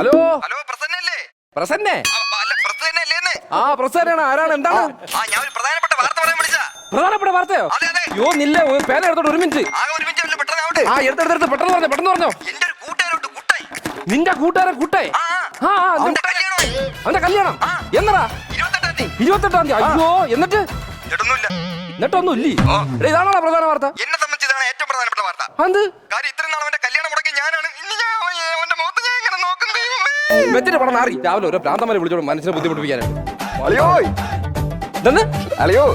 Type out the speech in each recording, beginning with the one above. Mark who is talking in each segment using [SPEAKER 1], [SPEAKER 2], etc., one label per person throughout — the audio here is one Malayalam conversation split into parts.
[SPEAKER 1] Hello
[SPEAKER 2] hello പ്രസന്നല്ലേ?
[SPEAKER 1] പ്രസന്നെ?
[SPEAKER 2] അല്ല പ്രസന്നല്ലേന്ന്?
[SPEAKER 1] ആ പ്രസന്നാണ്. ആരാണ്? എന്താണ്?
[SPEAKER 2] ഞാൻ ഒരു പ്രധാനപ്പെട്ട വാർത്ത പറയാൻ വിളിച്ചതാ.
[SPEAKER 1] പ്രധാനപ്പെട്ട വാർത്തയോ?
[SPEAKER 2] അതെ അതെ.
[SPEAKER 1] യോ നില്ല പേന എടുത്തോട്ട് ഒരു മിനിറ്റ്.
[SPEAKER 2] ആകെ ഒരു മിനിറ്റ് പെട്ടെന്ന് ആവട്ടെ.
[SPEAKER 1] ആ എടുത്തെടുത്ത് പെട്ടെന്ന് പറഞ്ഞോ.
[SPEAKER 2] എന്റെ ഒരു കൂട്ടുകാരോട്ട് കുട്ടായി.
[SPEAKER 1] നിന്റെ കൂട്ടുകാരൻ കുട്ടേ?
[SPEAKER 2] അവന്റെ കല്യാണമായി.
[SPEAKER 1] അവന്റെ കല്യാണം എന്നടാ?
[SPEAKER 2] 28-ാം തീയതി.
[SPEAKER 1] 28-ാം തീയതി? അയ്യോ എന്നിട്ട്? എന്നിട്ടൊന്നും ഇല്ലേ? ഇതാണോ പ്രധാന വാർത്ത?
[SPEAKER 2] എന്നെ സംബന്ധിച്ച് ഇതാണ് ഏറ്റവും പ്രധാനപ്പെട്ട വാർത്ത.
[SPEAKER 1] അത്
[SPEAKER 2] കാര്യം ഇത്രയും നാൾ അവന്റെ കല്യാണം മുടക്കി ഞാനാണ്. ഇന്ന് ഞാൻ അവന്റെ മുഖത്ത് ഞാൻ എങ്ങനെ നോക്കും ദൈവമേ.
[SPEAKER 1] വെച്ചിട്ട് പടം മാറി രാവിലെ ഓരോ ഭ്രാന്തന്മാരെ വിളിച്ചോളൂ മനസ്സിനെ ബുദ്ധിമുട്ടിപ്പിക്കാനായിട്ട്.
[SPEAKER 2] അളിയോ
[SPEAKER 1] ഇതെന്ന്
[SPEAKER 2] അളിയോ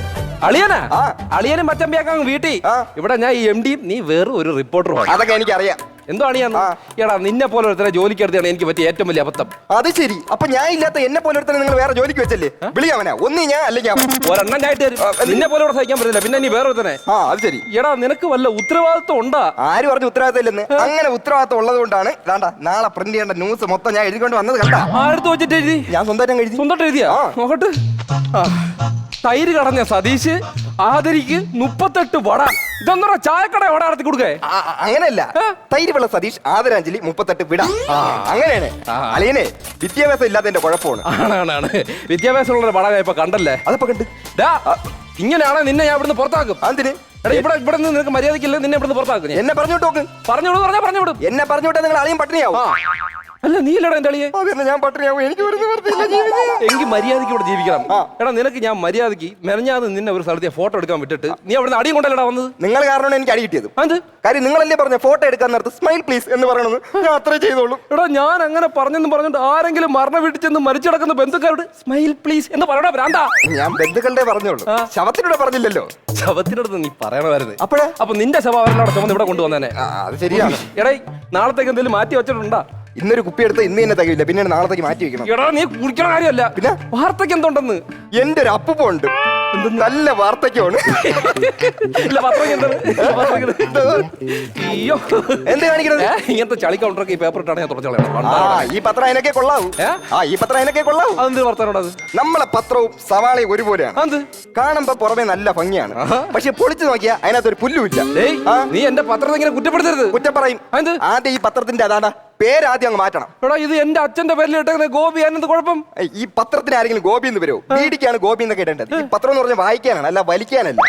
[SPEAKER 1] അളിയനാ?
[SPEAKER 2] ആ.
[SPEAKER 1] അളിയനും മച്ചമ്പിയാക്കാൻ വീട്ടിൽ.
[SPEAKER 2] ആ.
[SPEAKER 1] ഇവിടെ ഞാൻ ഈ MD-യും നീ വേറെ ഒരു റിപ്പോർട്ടറുമാണ്.
[SPEAKER 2] അതൊക്കെ എനിക്കറിയാം.
[SPEAKER 1] എന്തോ അണിയാന്ന്? എടാ നിന്നെ പോലെ ഒരുത്തരെ ജോലിക്ക് എടുത്താണ് എനിക്ക് പറ്റിയ ഏറ്റവും വലിയ അബദ്ധം.
[SPEAKER 2] അത് ശരി. അപ്പൊ ഞാൻ ഇല്ലാത്ത എന്നെ പോലെ ഒരുത്തനെ നിങ്ങൾ വേറെ ജോലിക്ക് വെച്ചല്ലേ? വിളിയാവനാ ഒന്നീ ഞാൻ അല്ലെങ്കിൽ അവൻ.
[SPEAKER 1] ഒരെണ്ണം ആയിട്ട് നിന്നെ പോലെ ഇവിടെ സഹിക്കാൻ പറ്റില്ല. പിന്നെ നീ വേറെ ഒരുത്തനെ.
[SPEAKER 2] അത് ശരി.
[SPEAKER 1] എടാ നിനക്ക് വല്ല ഉത്തരവാദിത്വം ഉണ്ടാ?
[SPEAKER 2] ആര് പറഞ്ഞു ഉത്തരവാദിത്തം ഇല്ലെന്ന്? അങ്ങനെ ഉത്തരവാദിത്തം ഉള്ളത് കൊണ്ടാണ് നാളെ പ്രിന്റ് ചെയ്യേണ്ട ന്യൂസ് മൊത്തം ഞാൻ എഴുതിക്കൊണ്ട് വന്നത്. കണ്ടാ?
[SPEAKER 1] ആരെടുത്ത് വെച്ചിട്ട് എഴുതി?
[SPEAKER 2] ഞാൻ സ്വന്തമായിട്ട് എഴുതി.
[SPEAKER 1] സ്വന്തമായിട്ട് എഴുതിയാ? നോക്കട്ടെ. തൈര് കടഞ്ഞ സതീഷ് ആദരിക്ക് 38 വട. ഇതൊന്നോ ചായക്കട വട നടത്തി കൊടുക്കേ?
[SPEAKER 2] അങ്ങനെയല്ല. തൈര് വെള്ള സതീഷ് ആദരാഞ്ജലി 38 വിട. അങ്ങനെയാണ്. അളിയനെ വിദ്യാഭ്യാസം ഇല്ലാത്തതിന്റെ കുഴപ്പമാണ്.
[SPEAKER 1] ആണ് വിദ്യാഭ്യാസമുള്ള വട ഇപ്പൊ കണ്ടല്ലേ?
[SPEAKER 2] അതപ്പോ കണ്ട്.
[SPEAKER 1] ഇങ്ങനെയാണ് നിന്നെ ഞാൻ ഇവിടുന്ന് പുറത്താക്കും.
[SPEAKER 2] അതിന്
[SPEAKER 1] എടാ ഇവിടെ നിന്ന് നിനക്ക് മര്യാദക്കില്ല. നിന്നെ ഇവിടുന്ന് പുറത്താക്കും.
[SPEAKER 2] എന്നെ പറഞ്ഞു നോക്ക്.
[SPEAKER 1] പറഞ്ഞോളൂ.
[SPEAKER 2] എന്നെ പറഞ്ഞു വിട്ടാൽ നിങ്ങൾ അളിയും പട്ടിണിയാവും.
[SPEAKER 1] അല്ല നീ ഇല്ലടാ എന്റെ അളിയെ.
[SPEAKER 2] ഞാൻ പട്ടിണിയാവും. എനിക്ക്
[SPEAKER 1] എങ്കിൽ മര്യാദയ്ക്ക് ഇവിടെ ജീവിക്കണം. എടാ നിനക്ക് ഞാൻ മര്യാദയ്ക്ക് മെനഞ്ഞാന്ന് നിന്നെ ഒരു സ്ഥലത്തെ ഫോട്ടോ എടുക്കാൻ വിട്ടിട്ട് നീ അവിടുന്ന് അടിയും കൊണ്ടല്ലടാ വന്നത്.
[SPEAKER 2] നിങ്ങൾ കാരണമാണ് എനിക്ക് അടി കിട്ടിയത്.
[SPEAKER 1] അത്
[SPEAKER 2] കാര്യം നിങ്ങളല്ലേ പറഞ്ഞ ഫോട്ടോ എടുക്കാൻ നേരത്ത് സ്മൈൽ പ്ലീസ് എന്ന് പറയണത്. ഞാൻ അത്രേ ചെയ്തോളൂ.
[SPEAKER 1] എടാ ഞാൻ അങ്ങനെ പറഞ്ഞിട്ട് ആരെങ്കിലും മരണ വീട്ടിൽ ചെന്ന് മരിച്ചു കിടക്കുന്ന ബന്ധുക്കാരോട് സ്മൈൽ പ്ലീസ് എന്ന് പറയടാ ഭ്രാന്താ.
[SPEAKER 2] ഞാൻ ബന്ധുക്കളുടെ പറഞ്ഞോളൂ. ശവത്തിനോട് പറഞ്ഞില്ലല്ലോ.
[SPEAKER 1] ശവത്തിനടുത്ത് നീ പറയണമായിരുന്നു.
[SPEAKER 2] അപ്പോഴേ
[SPEAKER 1] അപ്പൊ നിന്റെ ശവം അവരുടെ ചുമന്ന് ഇവിടെ കൊണ്ടുവന്നേനെ.
[SPEAKER 2] അത് ശരിയാണ്.
[SPEAKER 1] എടേ നാളത്തേക്ക് എന്തെങ്കിലും മാറ്റി വെച്ചിട്ടുണ്ടാ?
[SPEAKER 2] ഇന്നൊരു കുപ്പി എടുത്ത് ഇന്ന് തന്നെ തികയില്ല. പിന്നെ നാളത്തേക്ക് മാറ്റി വെക്കണം.
[SPEAKER 1] എടാ നീ കുടിക്കണ കാര്യമല്ല. പിന്നെ വാർത്തയ്ക്ക് എന്തുണ്ടെന്ന്?
[SPEAKER 2] എന്റെ ഒരു അപ്പൂപ്പ ഉണ്ട്. നല്ല വാർത്തയ്ക്കാണ്. എന്ത് കാണിക്കണത്?
[SPEAKER 1] ഇങ്ങനത്തെ ചളി കൗണ്ടറൊക്കെ ഈ പേപ്പർ ഇട്ടാണ് ഞാൻ തുറച്ചോളാം.
[SPEAKER 2] ഈ പത്രം അതിനൊക്കെ കൊള്ളാവൂ. ഈ പത്രം അതിനൊക്കെ കൊള്ളാവൂ.
[SPEAKER 1] അതെന്ത് വർത്താനോടത്?
[SPEAKER 2] നമ്മളെ പത്രവും സവാളയും ഒരുപോലെയാണ്. കാണുമ്പോ പുറമെ നല്ല ഭംഗിയാണ്. പക്ഷെ പൊളിച്ചു നോക്കിയാ അതിനകത്തൊരു പുല്ലുമില്ല.
[SPEAKER 1] നീ എന്റെ പത്രത്തെ ഇങ്ങനെ കുറ്റപ്പെടുത്തരുത്.
[SPEAKER 2] കുറ്റം പറയും. ആദ്യം ഈ പത്രത്തിന്റെ അതാണ്ടാ പേരാദ്യം അങ്ങ് മാറ്റണം.
[SPEAKER 1] എടാ ഇത് എന്റെ അച്ഛന്റെ പേരിൽ ഇട്ടേക്കുന്ന ഗോപി. അതിനെന്ത് കുഴപ്പം?
[SPEAKER 2] ഈ പത്രത്തിന് ആരെങ്കിലും ഗോപി എന്ന് വരുമോ? ബീഡിക്കാണ് ഗോപി എന്നൊക്കെ ഇടേണ്ടത്. ഈ പത്രം എന്ന് പറഞ്ഞാൽ വായിക്കാനാണ്, അല്ല വലിക്കാനല്ല.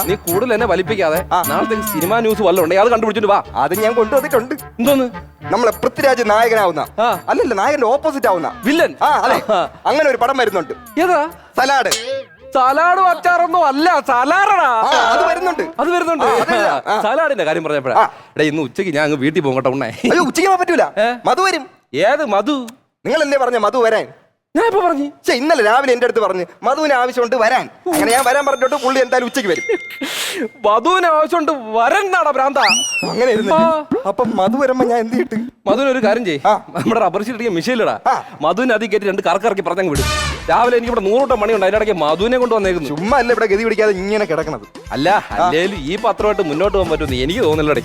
[SPEAKER 1] നീ കൂടുതൽ എന്നെ വലിപ്പിക്കാതെ നാളത്തെ സിനിമാ ന്യൂസ് വല്ലതും ഉണ്ടെങ്കിൽ അത് കണ്ടുപിടിച്ചിട്ട് വാ.
[SPEAKER 2] അത് ഞാൻ കൊണ്ടുവന്നിട്ടുണ്ട്.
[SPEAKER 1] എന്തോന്ന്?
[SPEAKER 2] നമ്മളെ പൃഥ്വിരാജ് നായകനാവുന്ന, അല്ലല്ല നായകന്റെ ഓപ്പോസിറ്റ് ആവുന്ന
[SPEAKER 1] വില്ലൻ.
[SPEAKER 2] അതെ, അങ്ങനെ ഒരു പടം വരുന്നുണ്ട്.
[SPEAKER 1] ഏതാ?
[SPEAKER 2] സലാഡ്.
[SPEAKER 1] സലാഡും അച്ചാറൊന്നും അല്ല, സലാഡാ.
[SPEAKER 2] അത് വരുന്നുണ്ട്.
[SPEAKER 1] സലാഡിന്റെ കാര്യം പറഞ്ഞപ്പോഴാ എടാ ഇന്ന് ഉച്ചയ്ക്ക് ഞാൻ അങ്ങ് വീട്ടിൽ പോകട്ടെ. ഉണ്ണേ
[SPEAKER 2] അയ്യോ ഉച്ചയ്ക്ക് പോകാൻ പറ്റൂല. മധു വരും.
[SPEAKER 1] ഏത് മധു?
[SPEAKER 2] നിങ്ങളല്ലേ പറഞ്ഞ മധു വരാൻ?
[SPEAKER 1] ഞാൻ ഇപ്പൊ പറഞ്ഞു.
[SPEAKER 2] ഇന്നലെ രാവിലെ എന്റെ അടുത്ത് പറഞ്ഞു മധുവിന് ആവശ്യമുണ്ട് വരാൻ. അങ്ങനെ ഞാൻ വരാൻ പറഞ്ഞിട്ട് പുള്ളി എന്തായാലും ഉച്ചയ്ക്ക് വരും.
[SPEAKER 1] മധുവിന് ആവശ്യമുണ്ട് വരണ്ടാടാ ഭ്രാന്ത.
[SPEAKER 2] അങ്ങനെ അപ്പൊ മധു വരുമ്പോ ഞാൻ എന്ത് കിട്ടും?
[SPEAKER 1] മധുവിന് ഒരു കാര്യം ചെയ്യും. നമ്മുടെ റബ്ബർ ഷീറ്റ് മിഷീലിടാ. മധുവിന് അതി കയറ്റി 2 കറക്കിറക്കി പറഞ്ഞങ്ങ് വിടും. രാവിലെ എനിക്ക് ഇവിടെ 100 വട്ടം മണിയുണ്ട്. അതിനിടയ്ക്ക് മധുവിനെ കൊണ്ട് വന്നേക്കുന്നു.
[SPEAKER 2] ചുമ്മാ അല്ല ഇവിടെ ഗതി പിടിക്കാതെ ഇങ്ങനെ കിടക്കണത്.
[SPEAKER 1] അല്ല അല്ലേലും ഈ പത്രമായിട്ട് മുന്നോട്ട് പോകാൻ പറ്റുമെന്ന് എനിക്ക് തോന്നില്ലടേ.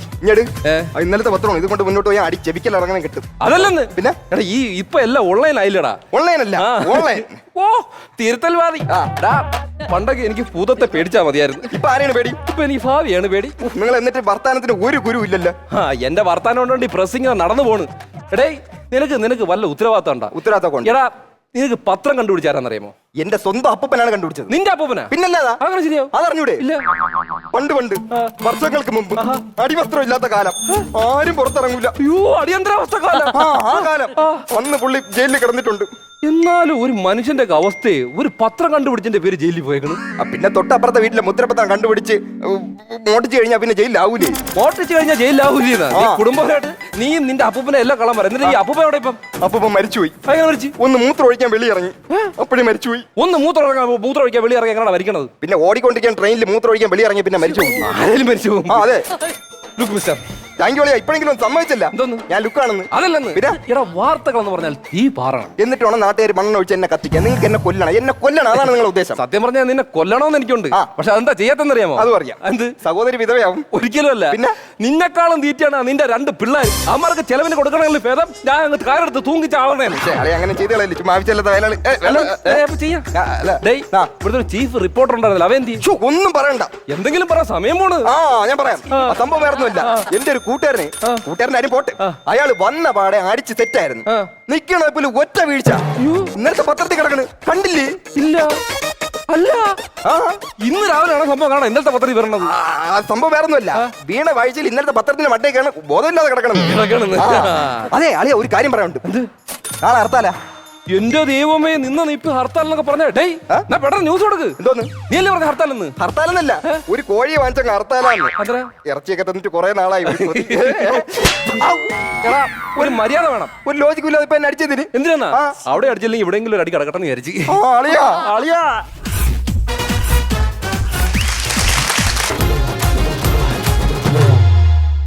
[SPEAKER 2] ഇന്നലത്തെ പത്രം ഇത് കൊണ്ട് മുന്നോട്ട് പോയാൽ അടി ചെവിക്കൽ ഇറങ്ങാൻ കിട്ടും.
[SPEAKER 1] അതല്ലെന്ന്.
[SPEAKER 2] പിന്നെ
[SPEAKER 1] എടാ ഈ ഇപ്പൊ എല്ലാം ഓൺലൈൻ ആയില്ലടാ.
[SPEAKER 2] ഓൺലൈൻ അല്ല, ഓൺലൈൻ.
[SPEAKER 1] ഓ തിരുത്തൽവാദി. പണ്ടൊക്കെ എനിക്ക് ഭൂതത്തെ പേടിച്ചാ മതിയായിരുന്നു.
[SPEAKER 2] ഇപ്പൊ ആരെയാണ് പേടി?
[SPEAKER 1] ഇപ്പൊ എനിക്ക് ഭാവിയാണ് പേടി.
[SPEAKER 2] നിങ്ങൾ എന്നിട്ട് വർത്താനത്തിന് ഒരു ഗുരു ഇല്ലല്ലോ.
[SPEAKER 1] എന്റെ വർത്താനം കൊണ്ടുകൊണ്ട് ഈ പ്രസിംഗ് നടന്നു പോണ്. എടേ നിനക്ക് വല്ല ഉത്തരവാദിത്തം ഉണ്ടാ?
[SPEAKER 2] ഉത്തരവാദിത്തം.
[SPEAKER 1] എടാ നിനക്ക് പത്രം കണ്ടുപിടിച്ചാരാന്നറിയാമോ?
[SPEAKER 2] എന്റെ സ്വന്തം അപ്പനാണ് കണ്ടുപിടിച്ചത്.
[SPEAKER 1] നിന്റെ അപ്പനാ?
[SPEAKER 2] പിന്നല്ലാതാ. അങ്ങനെ
[SPEAKER 1] ശരിയാവും.
[SPEAKER 2] അതറിഞ്ഞൂടെ?
[SPEAKER 1] ഇല്ല.
[SPEAKER 2] പണ്ട് വർഷങ്ങൾക്ക് മുമ്പ് അടിവസ്ത്രം ഇല്ലാത്ത കാലം, ആരും പുറത്തിറങ്ങൂല.
[SPEAKER 1] അയ്യോ അടിയന്തരാവസ്ഥ കാലം.
[SPEAKER 2] ആ കാലം അന്ന് പുള്ളി ജയിലിൽ കിടന്നിട്ടുണ്ട്.
[SPEAKER 1] എന്നാലും ഒരു മനുഷ്യന്റെ അവസ്ഥയെ ഒരു പത്രം കണ്ടുപിടിച്ചതിന്റെ പേര് ജയിലിൽ പോയേക്കണം.
[SPEAKER 2] പിന്നെ തൊട്ടപ്പുറത്തെ വീട്ടിലെ മുദ്രപത്രം കണ്ടുപിടിച്ച് മോട്ടിച്ചു കഴിഞ്ഞാൽ പിന്നെ ജയിലിലാവൂലേ?
[SPEAKER 1] മോട്ടിച്ചു കഴിഞ്ഞാൽ ജയിലിലാവൂലേ? കുടുംബമായിട്ട് നീയും നിന്റെ അപ്പൂപ്പനെ എല്ലാം കളം പറ. എന്നിട്ട് ഈ അപ്പൂപ്പ എവിടെ? ഇപ്പം
[SPEAKER 2] അപ്പൂപ്പൻ മരിച്ചുപോയി.
[SPEAKER 1] അങ്ങനെ മരിച്ചു?
[SPEAKER 2] ഒന്ന് മൂത്രം ഒഴിക്കാൻ വെളിയിറങ്ങി, അപ്പോഴും മരിച്ചുപോയി.
[SPEAKER 1] ഒന്ന് മൂത്രം ഒഴിക്കാൻ വെളിയിറങ്ങി എങ്ങനെയാണ് മരിക്കണത്?
[SPEAKER 2] പിന്നെ ഓടിക്കൊണ്ടിരിക്കാൻ ട്രെയിനിൽ മൂത്രം ഒഴിക്കാൻ വെളിയിറങ്ങി പിന്നെ മരിച്ചു പോകും.
[SPEAKER 1] ആരെങ്കിലും മരിച്ചു പോകും.
[SPEAKER 2] അതെ.
[SPEAKER 1] Look mister,
[SPEAKER 2] thank you. ഇപ്പോഴെങ്കിലും സമ്മതിച്ചില്ല ഞാൻ ലുക്കാണെന്ന്.
[SPEAKER 1] അതല്ലെന്ന്. പിന്നെ വാർത്തകൾ എന്ന് പറഞ്ഞാൽ തീ പാറണം.
[SPEAKER 2] എന്നിട്ട് വേണം നാട്ടുകാർ മണ്ണെണ്ണ ഒഴിച്ച് എന്നെ കത്തിക്കാൻ. നിങ്ങൾക്ക് എന്നെ കൊല്ലണം. അതാണ് നിങ്ങളുടെ ഉദ്ദേശം.
[SPEAKER 1] സത്യം പറഞ്ഞാൽ നിന്നെ കൊല്ലണമെന്ന് എനിക്കുണ്ട്. പക്ഷെ അതെന്താ ചെയ്യാത്തെന്നറിയാമോ?
[SPEAKER 2] അത് പറയാം. എന്ത്? സഹോദരി വിധവയാവും?
[SPEAKER 1] ഒരിക്കലും അല്ല. പിന്നെ നിന്നെക്കാളും തീറ്റാണ് നിന്റെ 2 പിള്ളേർ. അമ്മർക്ക് ചെലവിന് കൊടുക്കണമെങ്കിൽ ഭേദം ഞാൻ അങ്ങ് കാരെടുത്ത് തൂങ്ങിച്ചാവണേ.
[SPEAKER 2] അങ്ങനെ ചെയ്തേ ചുമ്മാ ആവശ്യമില്ലാത്ത
[SPEAKER 1] ഇവിടുത്തെ ഒരു ചീഫ് റിപ്പോർട്ടർ ഉണ്ടായിരുന്നല്ലോ, അവൻ ഒന്നും
[SPEAKER 2] പറയണ്ട.
[SPEAKER 1] എന്തെങ്കിലും പറയാൻ സമയം പോണ്.
[SPEAKER 2] ഞാൻ പറയാം. സംഭവം വേറൊന്നുമില്ല. എന്റെ ഒരു കൂട്ടുകാരനെ
[SPEAKER 1] ആ.
[SPEAKER 2] കൂട്ടുകാരന്റെ ആരും പോട്ടെ
[SPEAKER 1] ആ.
[SPEAKER 2] അയാൾ വന്ന പാടെ അടിച്ച് സെറ്റായിരുന്നു
[SPEAKER 1] ആ.
[SPEAKER 2] നിക്കണ ഒറ്റ വീഴ്ച ഇന്നലത്തെ പത്രത്തിൽ കിടക്കണ് കണ്ടില്ലേ
[SPEAKER 1] ഇല്ല അല്ല
[SPEAKER 2] ആ
[SPEAKER 1] ഇന്ന് രാവിലെയാണ് സംഭവം കാണാം ഇന്നലത്തെ പത്രത്തിൽ വരണത്
[SPEAKER 2] ആ സംഭവം വേറൊന്നുമല്ല വീണ വായിച്ചാൽ ഇന്നലത്തെ പത്രത്തിന്റെ മണ്ടേക്കാണ് ബോധമില്ലാതെ കിടക്കണം
[SPEAKER 1] കിടക്കണെന്ന്.
[SPEAKER 2] അതെ അളിയ ഒരു കാര്യം പറയാനുണ്ട് നാളെ ഹർത്താല
[SPEAKER 1] എന്റെ ദൈവമേ നിന്ന നീപ്പ് ഹർത്താൽ എന്നൊക്കെ പറഞ്ഞ ഡേയ്
[SPEAKER 2] ആ?
[SPEAKER 1] ഞാൻ പെട്ടെന്ന് ന്യൂസ് കൊടുക്ക്
[SPEAKER 2] എന്തോന്ന്
[SPEAKER 1] നീ അല്ലേ പറഞ്ഞ ഹർത്താൽ എന്ന്
[SPEAKER 2] ഹർത്താലെന്നല്ല ഒരു കോഴിയെ വാങ്ങിച്ച ഹർത്താലാന്ന്
[SPEAKER 1] അത്ര
[SPEAKER 2] ഇറച്ചിയൊക്കെ തന്നിട്ട് കുറെ നാളായി
[SPEAKER 1] എടാ ഒരു മര്യാദ വേണം
[SPEAKER 2] ഒരു ലോജിക്കില്ലാതെ ഇപ്പൊ എന്നെ അടിച്ചതിന്
[SPEAKER 1] എന്തിനാ
[SPEAKER 2] ആ.
[SPEAKER 1] അവിടെ അടിച്ചില്ലെങ്കിൽ എവിടെയെങ്കിലും ഒരു അടി കിടക്കട്ടെന്ന് വിചാരിച്ചു
[SPEAKER 2] അളിയാ
[SPEAKER 1] അളിയാ